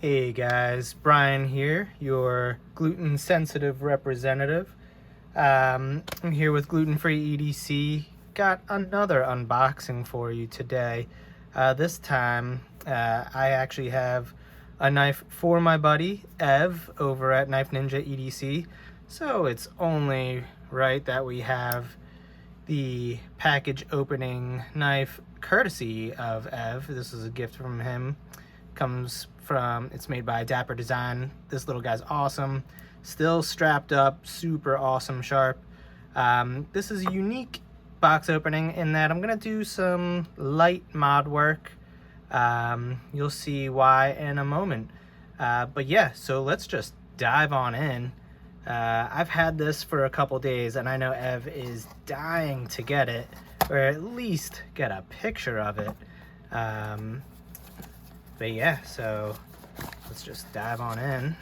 Hey guys, Brian here, your gluten sensitive representative. I'm here with Gluten-Free EDC. Got another unboxing for you today. This time I actually have a knife for my buddy Ev over at Knife Ninja EDC. So it's only right that we have the package opening knife courtesy of Ev. This is a gift from him. It's made by Dapper Design. This little guy's awesome. Still strapped up, super awesome sharp. This is a unique box opening in that I'm gonna do some light mod work. You'll see why in a moment. But yeah, so let's just dive on in. I've had this for a couple days and I know Ev is dying to get it, or at least get a picture of it. But yeah, so let's just dive on in.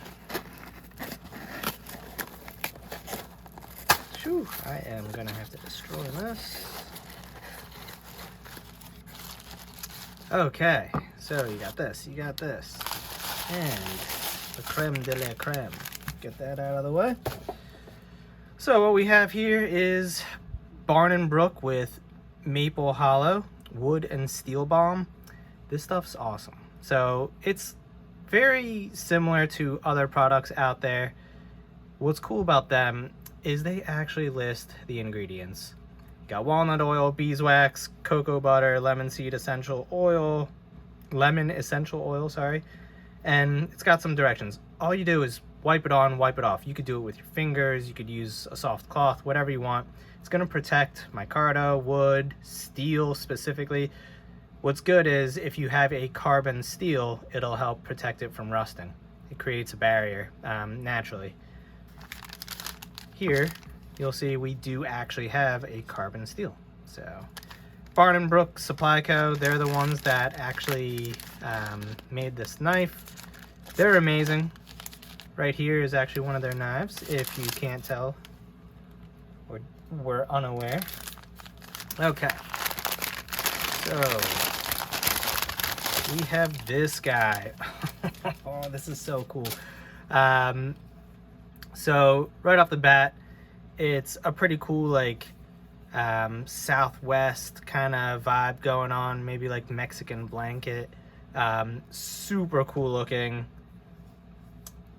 Whew, I am gonna have to destroy this. Okay, so you got this, and the creme de la creme. Get that out of the way. So what we have here is Barn Brook with maple hollow, wood and steel balm. This stuff's awesome. So it's very similar to other products out there. What's cool about them is they actually list the ingredients. Got walnut oil, beeswax, cocoa butter, lemon essential oil, sorry. And it's got some directions. All you do is wipe it on, wipe it off. You could do it with your fingers, you could use a soft cloth, whatever you want. It's gonna protect micarta, wood, steel specifically. What's good is if you have a carbon steel, it'll help protect it from rusting. It creates a barrier naturally. Here, you'll see we do actually have a carbon steel. So, Barn Brook Supply Co., they're the ones that actually made this knife. They're amazing. Right here is actually one of their knives, if you can't tell or were unaware. Okay, so we have this guy. Oh, this is so cool. So right off the bat, it's a pretty cool like Southwest kind of vibe going on, maybe like Mexican blanket. Super cool looking.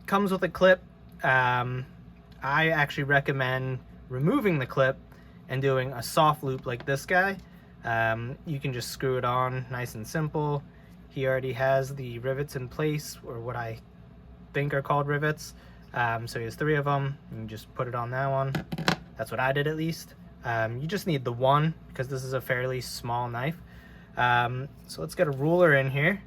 Comes with a clip. I actually recommend removing the clip and doing a soft loop like this guy. You can just screw it on nice and simple. He already has the rivets in place, or what I think are called rivets. So he has 3 of them. You can just put it on that one. That's what I did at least. You just need the one because this is a fairly small knife. So let's get a ruler in here.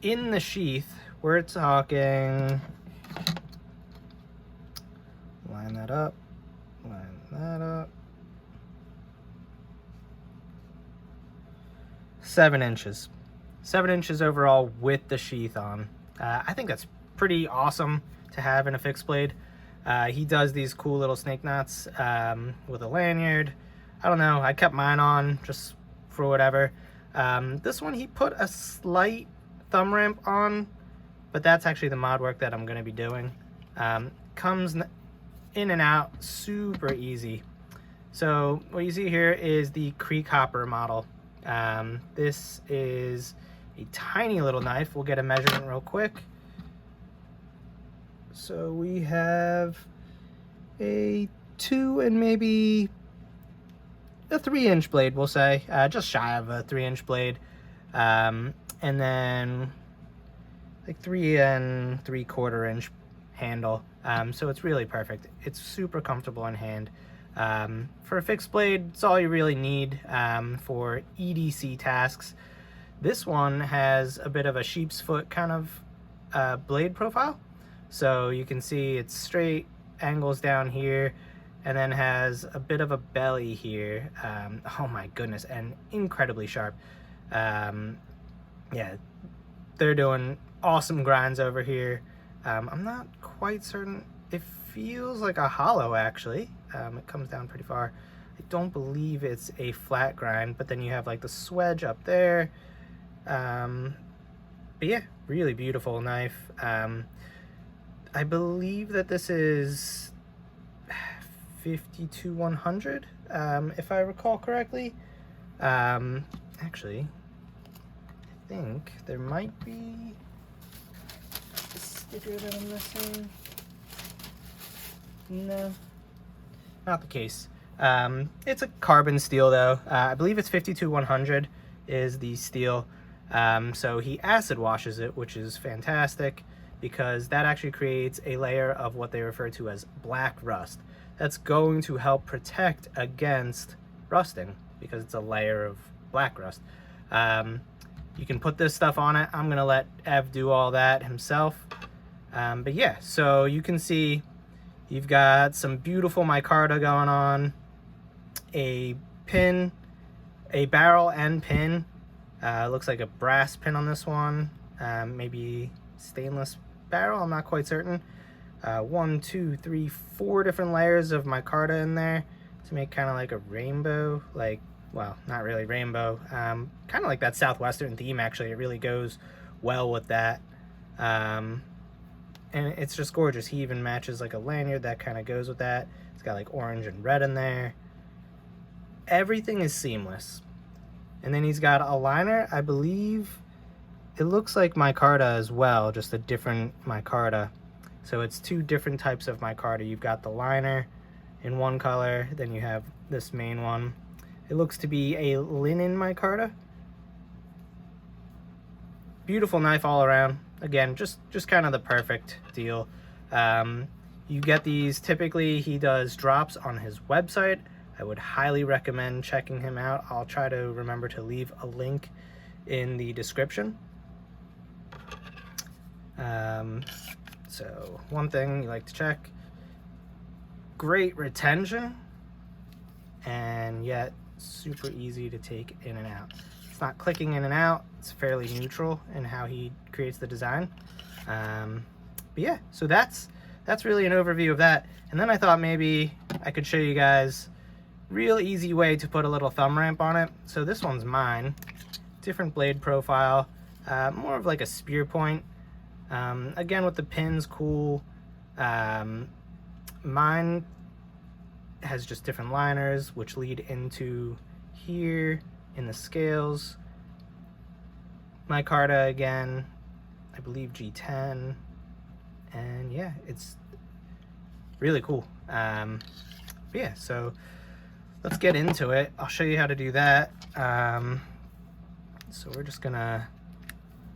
In the sheath, we're talking, line that up, 7 inches. 7 inches overall with the sheath on. I think that's pretty awesome to have in a fixed blade. He does these cool little snake knots with a lanyard. I don't know, I kept mine on just for whatever. This one he put a slight thumb ramp on, but that's actually the mod work that I'm going to be doing. Comes in and out super easy. So what you see here is the Creek Hopper model. This is a tiny little knife. We'll get a measurement real quick. So we have a 2 and maybe a 3-inch blade, we'll say, just shy of a 3-inch blade. And then like 3 3/4 inch handle. So it's really perfect. It's super comfortable in hand. For a fixed blade, it's all you really need for EDC tasks. This one has a bit of a sheep's foot kind of blade profile. So you can see it's straight, angles down here, and then has a bit of a belly here. Oh my goodness, and incredibly sharp. Yeah, they're doing awesome grinds over here. I'm not quite certain. It feels like a hollow actually. It comes down pretty far. I don't believe it's a flat grind, but then you have like the swedge up there, But yeah, really beautiful knife. I believe that this is 52-100, if I recall correctly. Actually, I think there might be a sticker that I'm missing. No, not the case. It's a carbon steel though. I believe it's 52-100 is the steel. So he acid washes it, which is fantastic because that actually creates a layer of what they refer to as black rust. That's going to help protect against rusting because it's a layer of black rust. You can put this stuff on it. I'm gonna let Ev do all that himself. But yeah, so you can see you've got some beautiful micarta going on, a pin, a barrel and pin. Looks like a brass pin on this one, maybe stainless barrel, I'm not quite certain. 1, 2, 3, 4 different layers of micarta in there to make kind of like a rainbow, like, well, not really rainbow, kind of like that southwestern theme. Actually, it really goes well with that. And it's just gorgeous. He even matches like a lanyard that kind of goes with that. It's got like orange and red in there. Everything is seamless. And then he's got a liner, I believe it looks like micarta as well, just a different micarta. So it's 2 different types of micarta. You've got the liner in one color, then you have this main one. It looks to be a linen micarta. Beautiful knife all around. Again, just kind of the perfect deal. You get these, typically he does drops on his website. I would highly recommend checking him out. I'll try to remember to leave a link in the description. So one thing you like to check, great retention, and yet super easy to take in and out. It's not clicking in and out. It's fairly neutral in how he creates the design. But yeah, so that's really an overview of that. And then I thought maybe I could show you guys real easy way to put a little thumb ramp on it. So this one's mine, different blade profile, more of like a spear point. Again, with the pins, cool. Mine has just different liners which lead into here in the scales. Micarta again, I believe G10, and yeah, it's really cool. But yeah, so let's get into it. I'll show you how to do that. So we're just gonna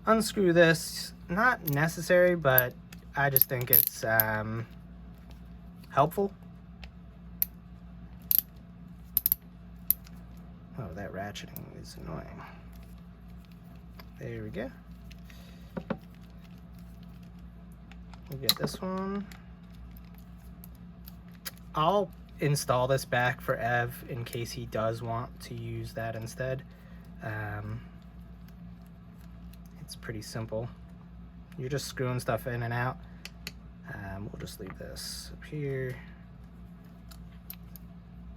unscrew this. Not necessary, but I just think it's helpful. Oh, that ratcheting is annoying. There we go. We'll get this one. I'll install this back for Ev in case he does want to use that instead. It's pretty simple. You're just screwing stuff in and out. We'll just leave this up here.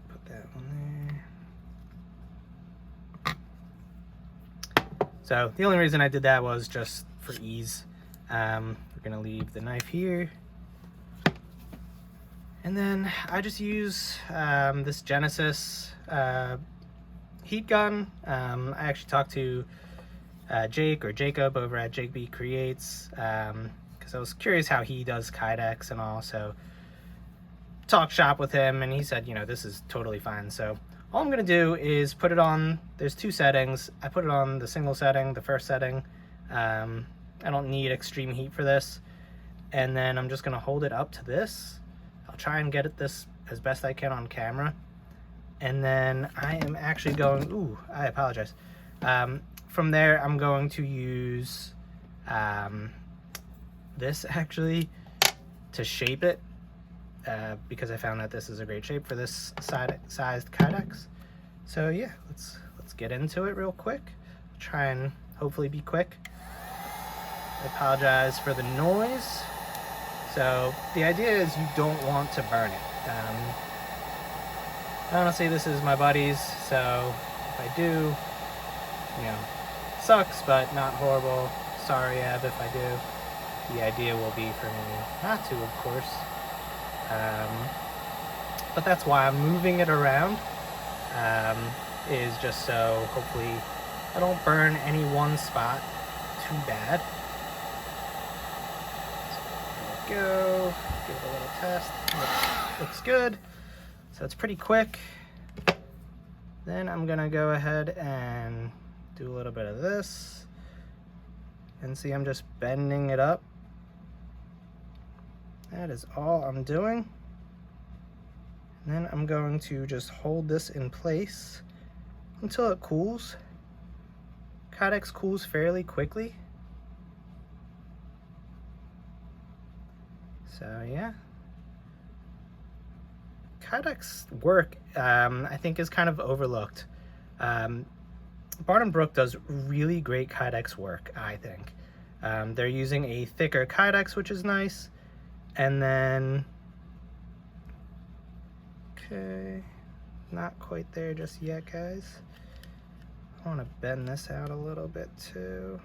Put that one there. So the only reason I did that was just for ease. We're gonna leave the knife here. And then I just use this Genesis heat gun. I actually talked to Jacob over at Jake B Creates, because I was curious how he does Kydex and all, so talk shop with him, and he said, you know, this is totally fine. So all I'm gonna do is put it on, there's 2 settings. I put it on the single setting, the first setting. I don't need extreme heat for this. And then I'm just gonna hold it up to this. I'll try and get it this as best I can on camera. And then I am actually going, ooh, I apologize. From there, I'm going to use this actually to shape it, because I found that this is a great shape for this sized Kydex. So yeah, let's get into it real quick. Try and hopefully be quick. I apologize for the noise. So the idea is you don't want to burn it. Honestly, this is my buddy's, so if I do, you know, Sucks, but not horrible. Sorry, Ev, if I do. The idea will be for me not to, of course. But that's why I'm moving it around, is just so hopefully I don't burn any one spot too bad. So there we go. Give it a little test. Looks good. So it's pretty quick. Then I'm gonna go ahead and do a little bit of this. And see, I'm just bending it up. That is all I'm doing. And then I'm going to just hold this in place until it cools. Kydex cools fairly quickly. So yeah. Kydex work, I think, is kind of overlooked. Barn Brook does really great Kydex work, I think. They're using a thicker Kydex, which is nice. And then, okay, not quite there just yet, guys. I want to bend this out a little bit too.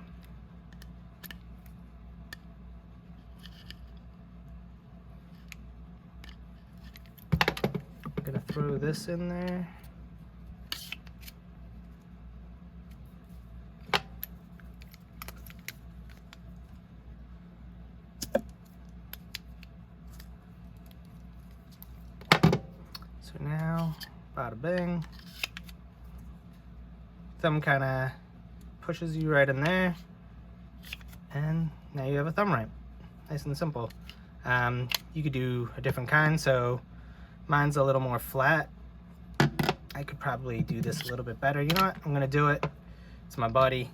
I'm gonna throw this in there. So now, bada bing. Thumb kind of pushes you right in there, and now you have a thumb right. Nice and simple. You could do a different kind, so mine's a little more flat. I could probably do this a little bit better. You know what? I'm gonna do it. It's my buddy.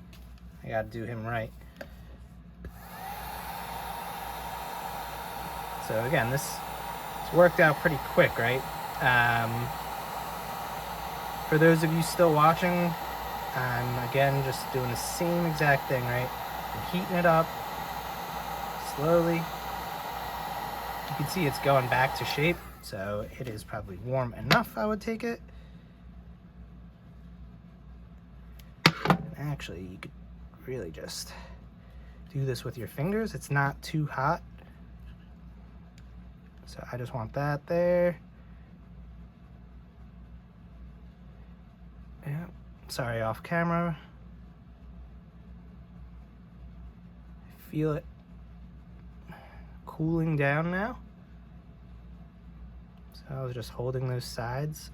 I gotta do him right. So again, this worked out pretty quick, right? For those of you still watching, I'm again just doing the same exact thing, right? I'm heating it up slowly. You can see it's going back to shape, so it is probably warm enough, I would take it. And actually, you could really just do this with your fingers. It's not too hot. So I just want that there. Yeah, sorry, off camera. I feel it cooling down now. So I was just holding those sides.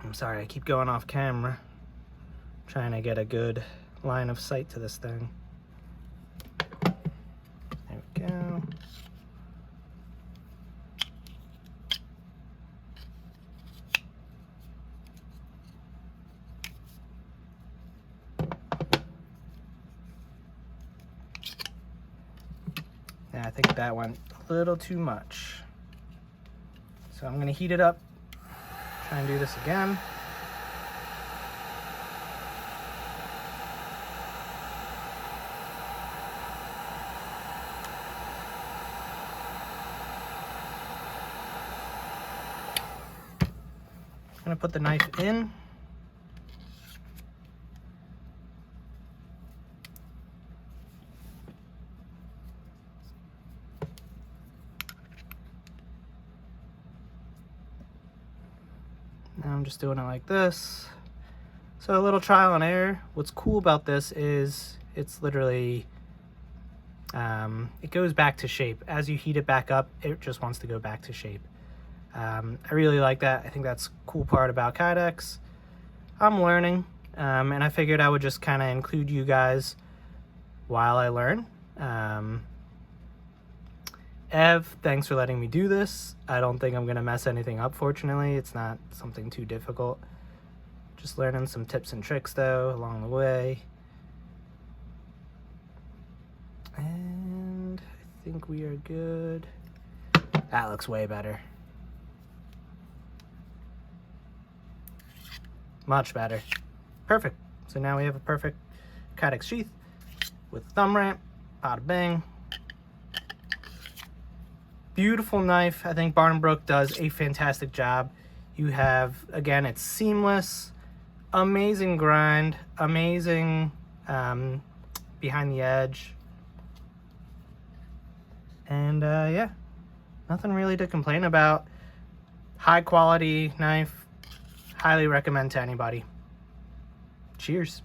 I'm sorry, I keep going off camera, trying to get a good line of sight to this thing. There we go. Yeah, I think that went a little too much. So I'm gonna heat it up. Try and do this again. I'm gonna put the knife in. Now I'm just doing it like this. So a little trial and error. What's cool about this is it's literally, it goes back to shape. As you heat it back up, it just wants to go back to shape. I really like that. I think that's a cool part about Kydex. I'm learning, and I figured I would just kind of include you guys while I learn. Ev, thanks for letting me do this. I don't think I'm gonna mess anything up, fortunately. It's not something too difficult. Just learning some tips and tricks though along the way. And I think we are good. That looks way better. Much better. Perfect. So now we have a perfect Kydex sheath with thumb ramp, bada bang. Beautiful knife. I think Barn Brook does a fantastic job. You have, again, it's seamless, amazing grind, amazing behind the edge. And yeah, nothing really to complain about. High quality knife. Highly recommend to anybody. Cheers.